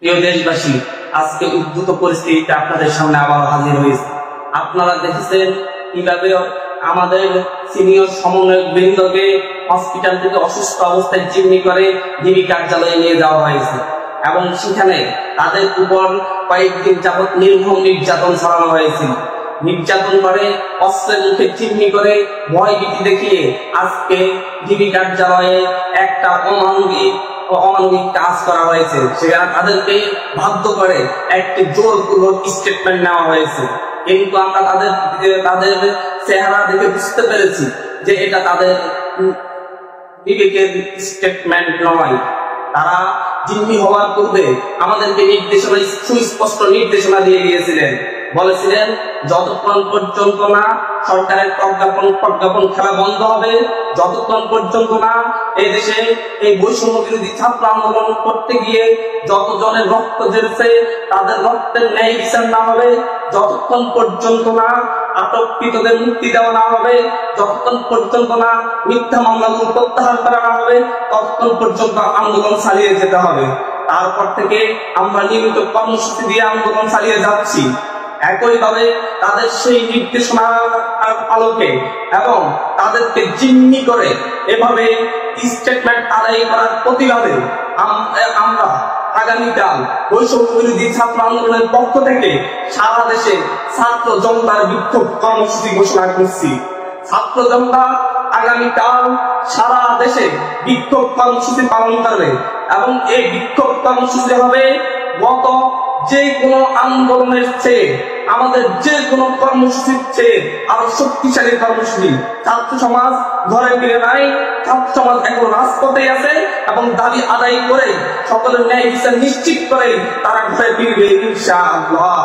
প্রিয় দেশবাসী, আজকে উদ্ভূত পরিস্থিতিতে আপনাদের সামনে আবার হাজির হয়েছে। আপনারা দেখেছেন কিভাবে আমাদের সিনিয়র সমন্বয়ক বৃন্দকে হসপিটাল থেকে অসুস্থ অবস্থায় জিম্মি করে ডিবি কার্যালয়ে নিয়ে যাওয়া হয়েছে এবং সেখানে তাদের উপর কয়েকদিন যাবৎ নির্মম নির্যাতন চালানো হয়েছিল। নির্যাতন করে অস্ত্রের মুখে চিহ্নি করে ভয় ভীতি দেখিয়ে আজকে ডিবি কার্যালয়ে একটা অমানবিক কাজ করা হয়েছে। সেখানে তাদেরকে বাধ্য করে একটি জোরপূর্বক স্টেটমেন্ট নেওয়া হয়েছে, কিন্তু আমরা তাদের চেহারা দেখে বুঝতে পেরেছি যে এটা তাদের বিবেকের স্টেটমেন্ট নয়। তারা জিম্মি হওয়ার পূর্বে আমাদেরকে সুস্পষ্ট নির্দেশনা দিয়ে গিয়েছিলেন, বলেছিলেন যতক্ষণ পর্যন্ত না সরকারের প্রজ্ঞাপন খেলা বন্ধ হবে, যতক্ষণ পর্যন্ত না এই দেশে এই বৈষম্য বিরোধী ছাত্র আন্দোলন করতে গিয়ে যতজনের রক্ত ঝরেছে তাদের রক্তের ন্যায় বিচার না হবে, যতক্ষণ পর্যন্ত না আটককৃতদের মুক্তি দেওয়া না হবে, যতক্ষণ পর্যন্ত না মিথ্যা মামলাগুলো প্রত্যাহার করা না হবে, ততক্ষণ পর্যন্ত আন্দোলন চালিয়ে যেতে হবে। তারপর থেকে আমরা নিয়মিত কর্মসূচি দিয়ে আন্দোলন চালিয়ে যাচ্ছি। একইভাবে তাদের সেই নির্দেশনার আলোকে এবং তাদেরকে জিম্মি করে এভাবে স্টেটমেন্ট আদায় করার প্রতিবাদে আমরা আগামীকাল বৈষম্য বিরোধী ছাত্র আন্দোলনের পক্ষ থেকে সারা দেশে ছাত্র জনতার বিক্ষোভ কর্মসূচি ঘোষণা করছি। ছাত্র জনতা আগামীকাল সারা দেশে বিক্ষোভ কর্মসূচি পালন করবে এবং এই বিক্ষোভ কর্মসূচি হবে গত যে কোনো আন্দোলনের চেয়ে, আমাদের যে কোনো কর্মসূচির চেয়ে আরো শক্তিশালী কর্মসূচি। ছাত্র সমাজ ঘরে ফিরে নাই, ছাত্র সমাজ এখন রাজপথে আছে এবং দাবি আদায় করে সকলের ন্যায় বিচার নিশ্চিত করে তারা ঘরে ফিরবে ইনশাআল্লাহ।